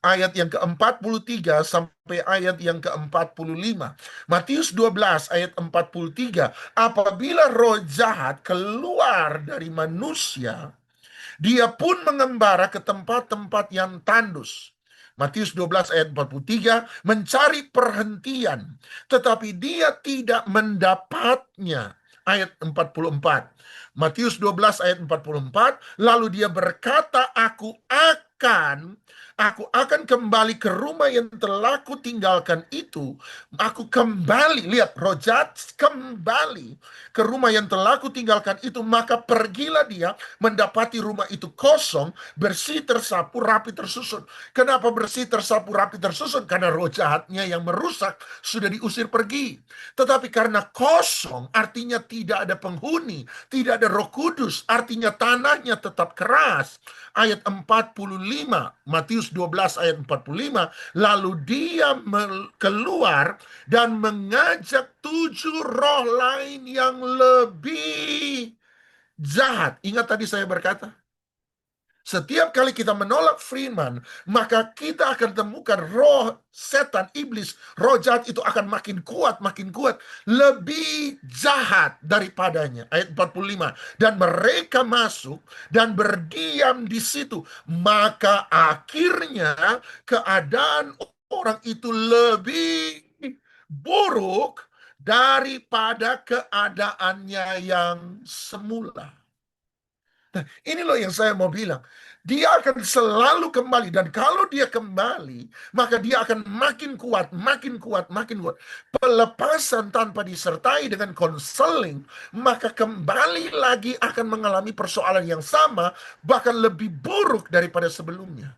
ayat yang ke-43 sampai ayat yang ke-45. Matius 12 ayat 43. Apabila roh jahat keluar dari manusia, dia pun mengembara ke tempat-tempat yang tandus. Matius 12 ayat 43, mencari perhentian, tetapi dia tidak mendapatnya. Ayat 44. Matius 12 ayat 44, lalu dia berkata, aku akan kembali ke rumah yang telah kutinggalkan itu. Aku kembali, lihat, roh jahat kembali ke rumah yang telah kutinggalkan itu, maka pergilah dia mendapati rumah itu kosong, bersih, tersapu, rapi, tersusun. Kenapa bersih, tersapu, rapi, tersusun? Karena roh jahatnya yang merusak sudah diusir pergi. Tetapi karena kosong, artinya tidak ada penghuni, tidak ada Roh Kudus, artinya tanahnya tetap keras. Ayat 45, Matius 12 ayat 45, lalu dia keluar dan mengajak 7 roh lain yang lebih jahat. Ingat tadi saya berkata, setiap kali kita menolak firman, maka kita akan temukan roh setan, iblis, roh jahat itu akan makin kuat, lebih jahat daripadanya. Ayat 45, dan mereka masuk dan berdiam di situ, maka akhirnya keadaan orang itu lebih buruk daripada keadaannya yang semula. Nah, ini loh yang saya mau bilang. Dia akan selalu kembali. Dan kalau dia kembali, maka dia akan makin kuat, makin kuat, makin kuat. Pelepasan tanpa disertai dengan konseling, maka kembali lagi akan mengalami persoalan yang sama, bahkan lebih buruk daripada sebelumnya.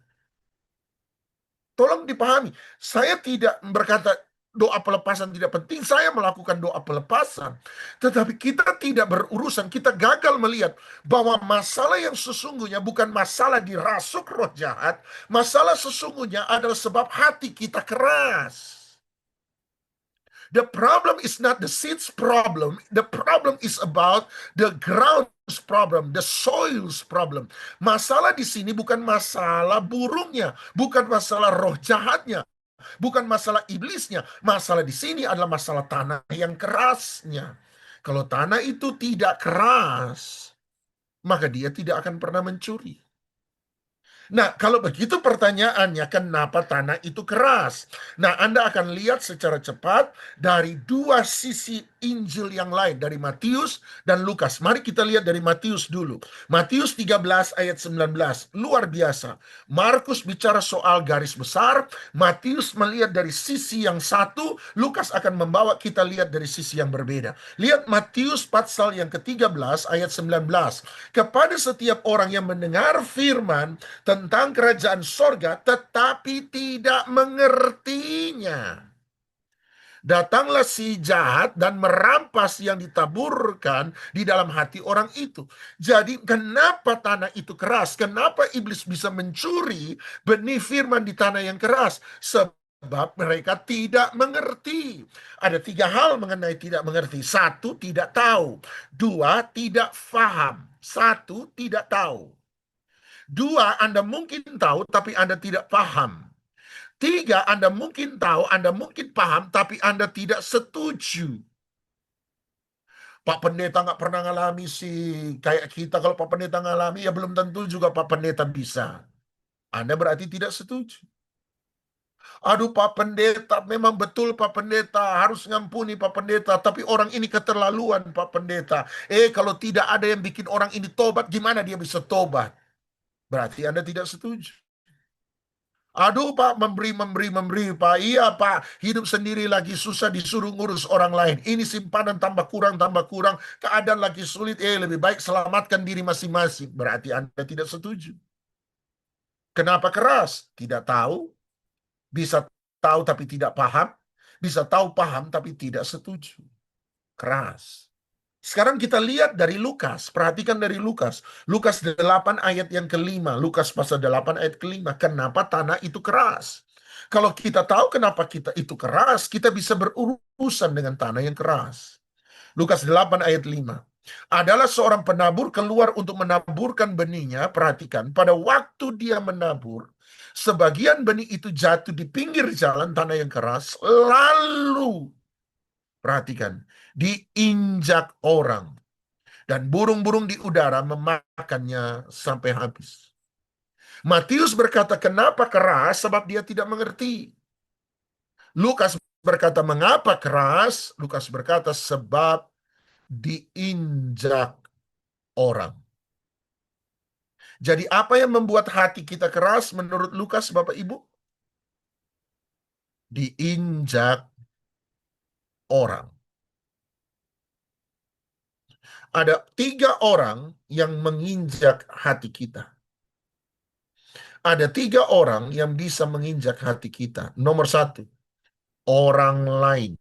Tolong dipahami, saya tidak berkata doa pelepasan tidak penting, saya melakukan doa pelepasan. Tetapi kita tidak berurusan, kita gagal melihat bahwa masalah yang sesungguhnya bukan masalah dirasuk roh jahat, masalah sesungguhnya adalah sebab hati kita keras. The problem is not the seeds problem. The problem is about the ground's problem, the soil's problem. Masalah di sini bukan masalah burungnya, bukan masalah roh jahatnya, bukan masalah iblisnya. Masalah di sini adalah masalah tanah yang kerasnya. Kalau tanah itu tidak keras, maka dia tidak akan pernah mencuri. Nah, kalau begitu pertanyaannya, kenapa tanah itu keras? Nah, Anda akan lihat secara cepat dari dua sisi Injil yang lain, dari Matius dan Lukas. Mari kita lihat dari Matius dulu. Matius 13 ayat 19, luar biasa. Markus bicara soal garis besar, Matius melihat dari sisi yang satu, Lukas akan membawa kita lihat dari sisi yang berbeda. Lihat Matius pasal yang ke-13 ayat 19. Kepada setiap orang yang mendengar firman tentang kerajaan sorga, tetapi tidak mengertinya, datanglah si jahat dan merampas yang ditaburkan di dalam hati orang itu. Jadi kenapa tanah itu keras? Kenapa iblis bisa mencuri benih firman di tanah yang keras? Sebab mereka tidak mengerti. Ada 3 hal mengenai tidak mengerti. 1, tidak tahu. 2, tidak faham. 1, tidak tahu. 2, Anda mungkin tahu, tapi Anda tidak paham. 3, Anda mungkin tahu, Anda mungkin paham, tapi Anda tidak setuju. Pak Pendeta nggak pernah ngalami sih. Kayak kita, kalau Pak Pendeta ngalami, ya belum tentu juga Pak Pendeta bisa. Anda berarti tidak setuju. Aduh Pak Pendeta, memang betul Pak Pendeta, harus ngampuni Pak Pendeta. Tapi orang ini keterlaluan Pak Pendeta. Kalau tidak ada yang bikin orang ini tobat, gimana dia bisa tobat? Berarti Anda tidak setuju. Aduh Pak, memberi Pak. Iya Pak, hidup sendiri lagi susah, disuruh ngurus orang lain. Ini simpanan tambah kurang, keadaan lagi sulit. Lebih baik selamatkan diri masing-masing. Berarti Anda tidak setuju. Kenapa keras? Tidak tahu. Bisa tahu tapi tidak paham. Bisa tahu paham tapi tidak setuju. Keras. Sekarang kita lihat dari Lukas. Perhatikan dari Lukas. Lukas 8 ayat yang kelima. Lukas pasal 8 ayat kelima. Kenapa tanah itu keras? Kalau kita tahu kenapa kita itu keras, kita bisa berurusan dengan tanah yang keras. Lukas 8 ayat 5. Adalah seorang penabur keluar untuk menaburkan benihnya. Perhatikan, pada waktu dia menabur, sebagian benih itu jatuh di pinggir jalan, tanah yang keras. Lalu, perhatikan, diinjak orang. Dan burung-burung di udara memakannya sampai habis. Matius berkata, kenapa keras? Sebab dia tidak mengerti. Lukas berkata, mengapa keras? Lukas berkata, sebab diinjak orang. Jadi apa yang membuat hati kita keras menurut Lukas, Bapak Ibu? Diinjak orang. Ada 3 orang yang menginjak hati kita. Ada 3 orang yang bisa menginjak hati kita. Nomor 1, orang lain.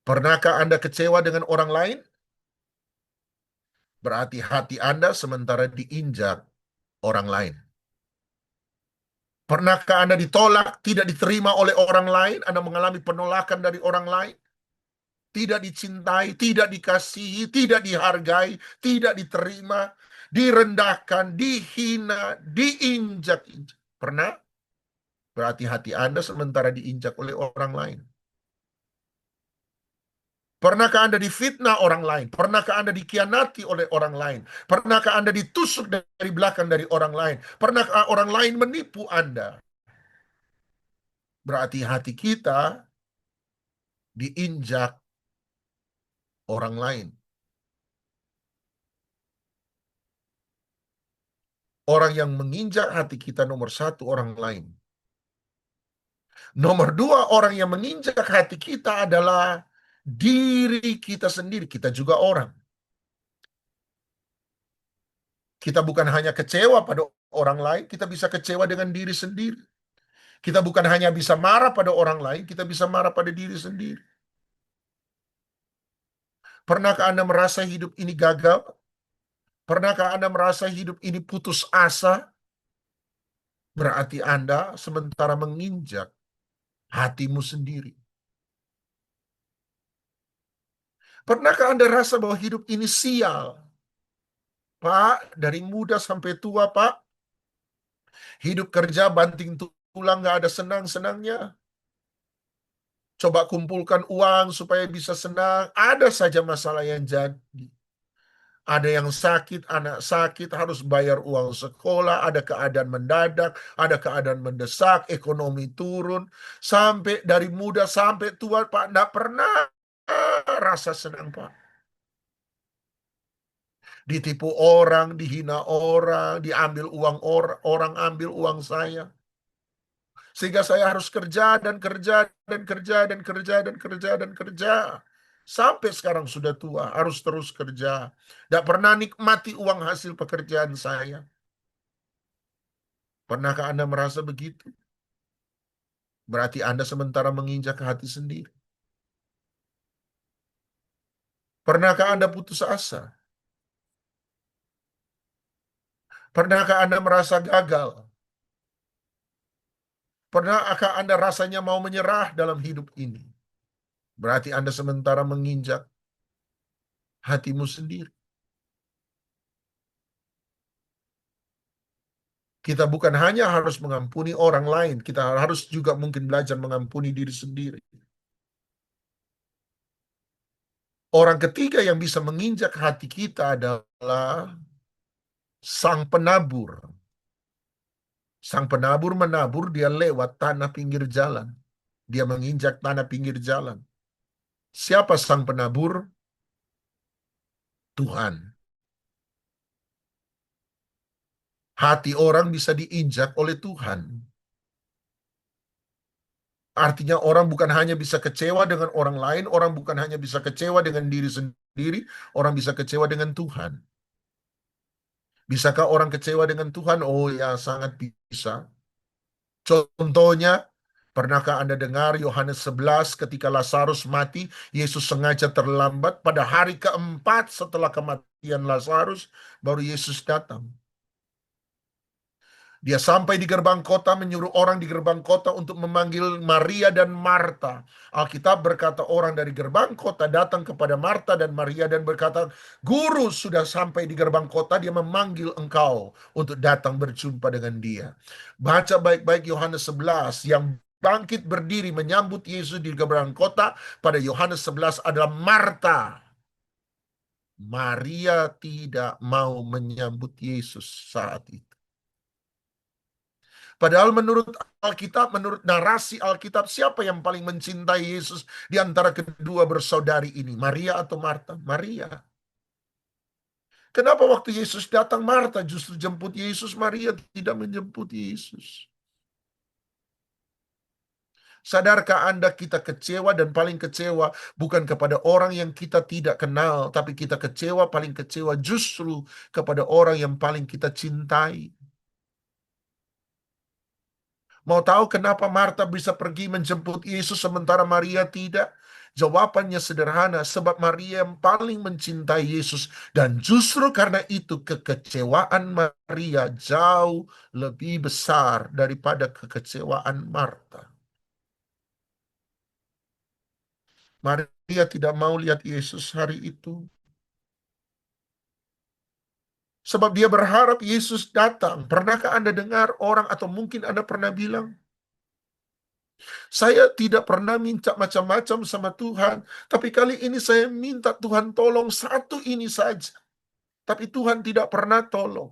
Pernahkah Anda kecewa dengan orang lain? Berarti hati Anda sementara diinjak orang lain. Pernahkah Anda ditolak, tidak diterima oleh orang lain? Anda mengalami penolakan dari orang lain? Tidak dicintai, tidak dikasihi, tidak dihargai, tidak diterima, direndahkan, dihina, diinjak-injak. Pernah? Berarti hati Anda sementara diinjak oleh orang lain. Pernahkah Anda difitnah orang lain? Pernahkah Anda dikhianati oleh orang lain? Pernahkah Anda ditusuk dari belakang dari orang lain? Pernahkah orang lain menipu Anda? Berarti hati kita diinjak orang lain. Orang yang menginjak hati kita nomor 1 orang lain. Nomor 2 orang yang menginjak hati kita adalah diri kita sendiri. Kita juga orang. Kita bukan hanya kecewa pada orang lain, kita bisa kecewa dengan diri sendiri. Kita bukan hanya bisa marah pada orang lain, kita bisa marah pada diri sendiri. Pernahkah Anda merasa hidup ini gagal? Pernahkah Anda merasa hidup ini putus asa? Berarti Anda sementara menginjak hatimu sendiri. Pernahkah Anda rasa bahwa hidup ini sial? Pak, dari muda sampai tua, Pak, hidup kerja banting tulang, nggak ada senang-senangnya. Coba kumpulkan uang supaya bisa senang. Ada saja masalah yang jadi. Ada yang sakit, anak sakit, harus bayar uang sekolah, ada keadaan mendadak, ada keadaan mendesak, ekonomi turun. Sampai dari muda sampai tua, Pak, nggak pernah rasa senang, Pak. Ditipu orang, dihina orang, diambil uang orang ambil uang saya. Sehingga saya harus kerja dan kerja dan kerja dan kerja dan kerja dan kerja. Sampai sekarang sudah tua, harus terus kerja. Tidak pernah nikmati uang hasil pekerjaan saya. Pernahkah Anda merasa begitu? Berarti Anda sementara menginjak hati sendiri. Pernahkah Anda putus asa? Pernahkah Anda merasa gagal? Pernahkah Anda rasanya mau menyerah dalam hidup ini? Berarti Anda sementara menginjak hatimu sendiri. Kita bukan hanya harus mengampuni orang lain, kita harus juga mungkin belajar mengampuni diri sendiri. Orang ketiga yang bisa menginjak hati kita adalah sang penabur. Sang penabur menabur, dia lewat tanah pinggir jalan. Dia menginjak tanah pinggir jalan. Siapa sang penabur? Tuhan. Hati orang bisa diinjak oleh Tuhan. Artinya orang bukan hanya bisa kecewa dengan orang lain, orang bukan hanya bisa kecewa dengan diri sendiri, orang bisa kecewa dengan Tuhan. Bisakah orang kecewa dengan Tuhan? Oh ya, sangat bisa. Contohnya, pernahkah Anda dengar Yohanes 11 ketika Lazarus mati, Yesus sengaja terlambat pada hari keempat setelah kematian Lazarus, baru Yesus datang. Dia sampai di gerbang kota, menyuruh orang di gerbang kota untuk memanggil Maria dan Marta. Alkitab berkata orang dari gerbang kota datang kepada Marta dan Maria dan berkata, Guru sudah sampai di gerbang kota, dia memanggil engkau untuk datang berjumpa dengan dia. Baca baik-baik Yohanes 11, yang bangkit berdiri menyambut Yesus di gerbang kota pada Yohanes 11 adalah Marta. Maria tidak mau menyambut Yesus saat itu. Padahal menurut Alkitab, menurut narasi Alkitab, siapa yang paling mencintai Yesus di antara kedua bersaudari ini? Maria atau Marta? Maria. Kenapa waktu Yesus datang, Marta justru jemput Yesus, Maria tidak menjemput Yesus? Sadarkah Anda kita kecewa dan paling kecewa bukan kepada orang yang kita tidak kenal, tapi kita kecewa, paling kecewa justru kepada orang yang paling kita cintai. Mau tahu kenapa Marta bisa pergi menjemput Yesus sementara Maria tidak? Jawabannya sederhana, sebab Maria yang paling mencintai Yesus. Dan justru karena itu kekecewaan Maria jauh lebih besar daripada kekecewaan Marta. Maria tidak mau lihat Yesus hari itu. Sebab dia berharap Yesus datang. Pernahkah Anda dengar orang atau mungkin Anda pernah bilang, saya tidak pernah minta macam-macam sama Tuhan, tapi kali ini saya minta Tuhan tolong satu ini saja. Tapi Tuhan tidak pernah tolong.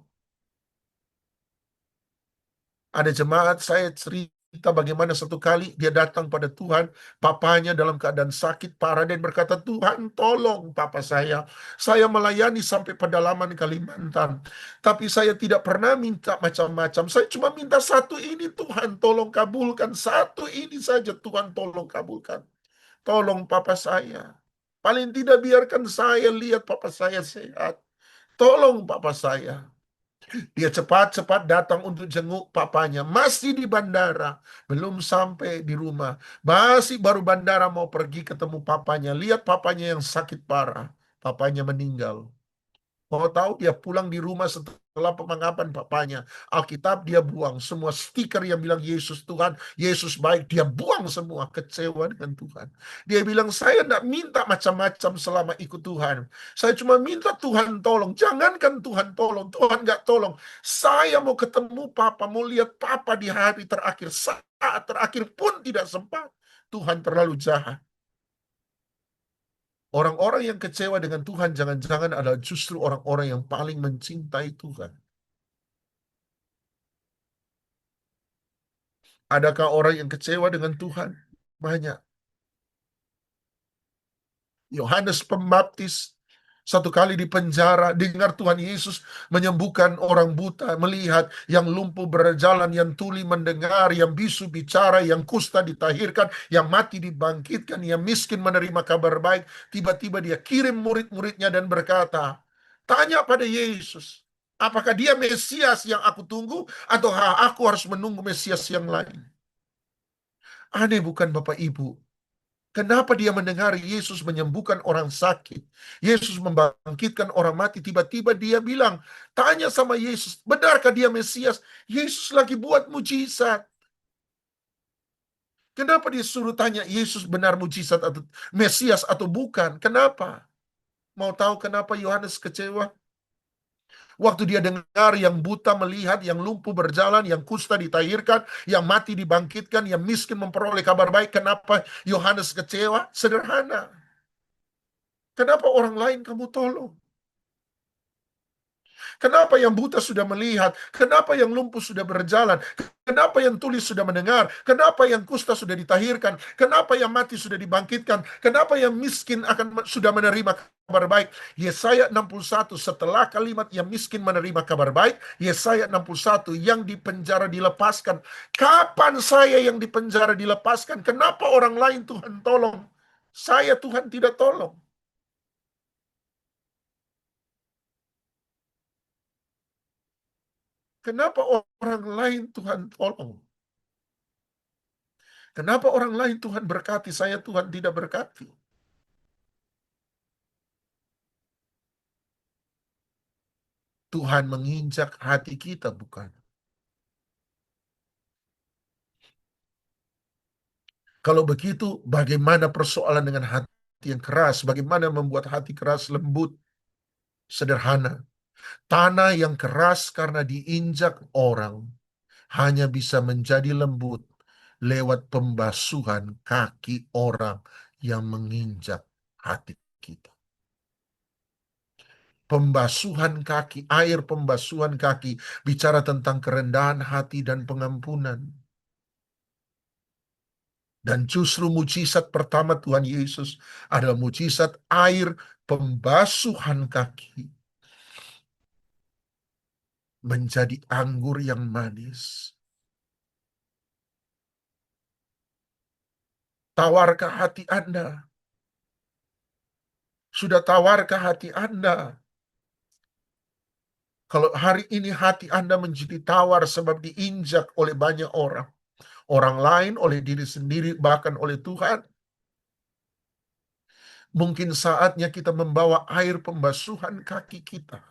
Ada jemaat saya cerita bagaimana satu kali dia datang pada Tuhan, papanya dalam keadaan sakit parah dan berkata, Tuhan tolong papa saya. Saya melayani sampai pedalaman Kalimantan. Tapi saya tidak pernah minta macam-macam. Saya cuma minta satu ini, Tuhan tolong kabulkan. Satu ini saja, Tuhan tolong kabulkan. Tolong papa saya. Paling tidak biarkan saya lihat papa saya sehat. Tolong papa saya. Dia cepat-cepat datang untuk jenguk papanya. Masih di bandara. Belum sampai di rumah. Masih baru bandara mau pergi ketemu papanya. Lihat papanya yang sakit parah. Papanya meninggal. Mau tahu dia pulang di rumah setelah pemakaman papanya. Alkitab dia buang. Semua stiker yang bilang Yesus Tuhan, Yesus baik, dia buang semua. Kecewa dengan Tuhan. Dia bilang, saya tidak minta macam-macam selama ikut Tuhan. Saya cuma minta Tuhan tolong. Jangankan Tuhan tolong. Tuhan nggak tolong. Saya mau ketemu Papa, mau lihat Papa di hari terakhir. Saat terakhir pun tidak sempat. Tuhan terlalu jahat. Orang-orang yang kecewa dengan Tuhan jangan-jangan adalah justru orang-orang yang paling mencintai Tuhan. Adakah orang yang kecewa dengan Tuhan? Banyak. Yohanes Pembaptis satu kali di penjara, dengar Tuhan Yesus menyembuhkan orang buta, melihat yang lumpuh berjalan, yang tuli mendengar, yang bisu bicara, yang kusta ditahirkan, yang mati dibangkitkan, yang miskin menerima kabar baik. Tiba-tiba dia kirim murid-muridnya dan berkata, tanya pada Yesus, apakah dia Mesias yang aku tunggu, atau aku harus menunggu Mesias yang lain? Aneh bukan Bapak Ibu? Kenapa dia mendengar Yesus menyembuhkan orang sakit? Yesus membangkitkan orang mati. Tiba-tiba dia bilang, tanya sama Yesus, benarkah dia Mesias? Yesus lagi buat mujizat. Kenapa dia suruh tanya Yesus benar mujizat atau Mesias atau bukan? Kenapa? Mau tahu kenapa Yohanes kecewa? Waktu dia dengar yang buta melihat, yang lumpuh berjalan, yang kusta ditahirkan, yang mati dibangkitkan, yang miskin memperoleh kabar baik. Kenapa Yohanes kecewa? Sederhana. Kenapa orang lain kamu tolong? Kenapa yang buta sudah melihat? Kenapa yang lumpuh sudah berjalan? Kenapa yang tuli sudah mendengar? Kenapa yang kusta sudah ditahirkan? Kenapa yang mati sudah dibangkitkan? Kenapa yang miskin sudah menerima kabar baik? Yesaya 61, setelah kalimat yang miskin menerima kabar baik, Yesaya 61, yang di penjara dilepaskan. Kapan saya yang di penjara dilepaskan? Kenapa orang lain Tuhan tolong? Saya Tuhan tidak tolong. Kenapa orang lain Tuhan tolong? Kenapa orang lain Tuhan berkati, saya Tuhan tidak berkati? Tuhan menginjak hati kita, bukan? Kalau begitu, bagaimana persoalan dengan hati yang keras? Bagaimana membuat hati keras lembut? Sederhana. Tanah yang keras karena diinjak orang hanya bisa menjadi lembut lewat pembasuhan kaki orang yang menginjak hati kita. Pembasuhan kaki, air pembasuhan kaki, bicara tentang kerendahan hati dan pengampunan. Dan justru mujizat pertama Tuhan Yesus adalah mujizat air pembasuhan kaki menjadi anggur yang manis. Tawarkah hati Anda? Sudah tawarkah hati Anda? Kalau hari ini hati Anda menjadi tawar sebab diinjak oleh banyak orang, orang lain, oleh diri sendiri, bahkan oleh Tuhan, mungkin saatnya kita membawa air pembasuhan kaki kita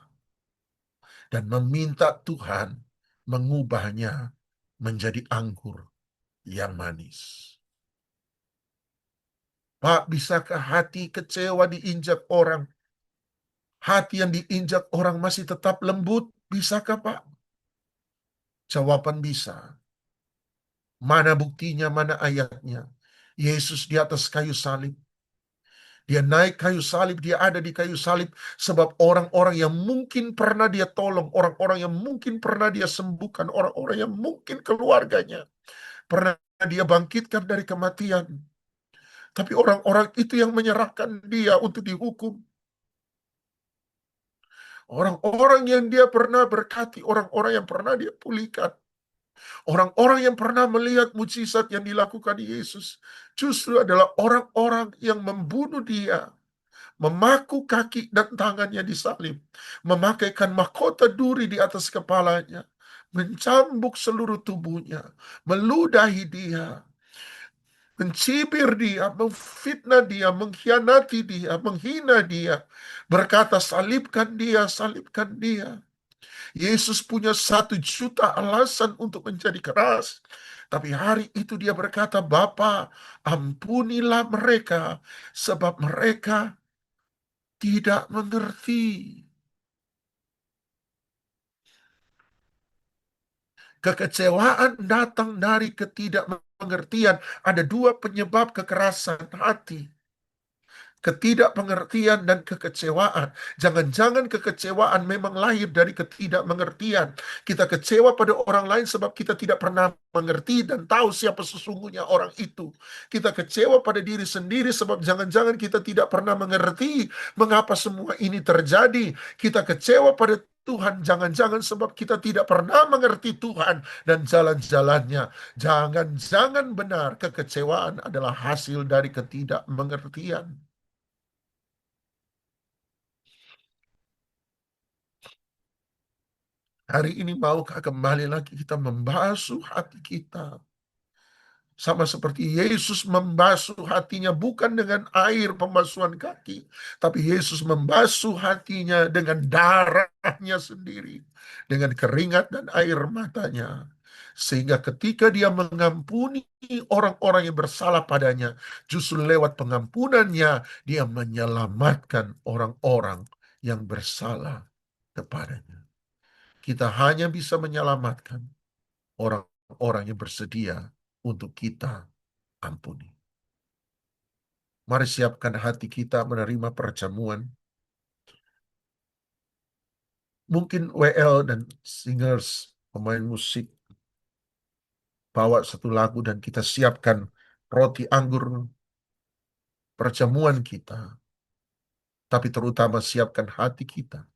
dan meminta Tuhan mengubahnya menjadi anggur yang manis. Pak, bisakah hati kecewa diinjak orang? Hati yang diinjak orang masih tetap lembut? Bisakah, Pak? Jawaban bisa. Mana buktinya, mana ayatnya? Yesus di atas kayu salib. Dia naik kayu salib, dia ada di kayu salib sebab orang-orang yang mungkin pernah dia tolong, orang-orang yang mungkin pernah dia sembuhkan, orang-orang yang mungkin keluarganya pernah dia bangkitkan dari kematian. Tapi orang-orang itu yang menyerahkan dia untuk dihukum. Orang-orang yang dia pernah berkati, orang-orang yang pernah dia pulihkan, orang-orang yang pernah melihat mujizat yang dilakukan Yesus, justru adalah orang-orang yang membunuh dia, memaku kaki dan tangannya disalib, memakaikan mahkota duri di atas kepalanya, mencambuk seluruh tubuhnya, meludahi dia, mencibir dia, memfitnah dia, mengkhianati dia, menghina dia, berkata salibkan dia, salibkan dia. Yesus punya 1 juta alasan untuk menjadi keras. Tapi hari itu dia berkata, Bapa, ampunilah mereka, sebab mereka tidak mengerti. Kekecewaan datang dari ketidakmengertian. Ada 2 penyebab kekerasan hati. Ketidakpengertian dan kekecewaan. Jangan-jangan kekecewaan memang lahir dari ketidakmengertian. Kita kecewa pada orang lain sebab kita tidak pernah mengerti dan tahu siapa sesungguhnya orang itu. Kita kecewa pada diri sendiri sebab jangan-jangan kita tidak pernah mengerti mengapa semua ini terjadi. Kita kecewa pada Tuhan, jangan-jangan sebab kita tidak pernah mengerti Tuhan dan jalan-jalannya. Jangan-jangan benar kekecewaan adalah hasil dari ketidakmengertian. Hari ini maukah kembali lagi kita membasuh hati kita? Sama seperti Yesus membasuh hatinya bukan dengan air pembasuhan kaki, tapi Yesus membasuh hatinya dengan darahnya sendiri, dengan keringat dan air matanya. Sehingga ketika dia mengampuni orang-orang yang bersalah padanya, justru lewat pengampunannya, dia menyelamatkan orang-orang yang bersalah kepadanya. Kita hanya bisa menyelamatkan orang-orang yang bersedia untuk kita ampuni. Mari siapkan hati kita menerima perjamuan. Mungkin WL dan singers, pemain musik, bawa 1 lagu dan kita siapkan roti anggur perjamuan kita. Tapi terutama siapkan hati kita.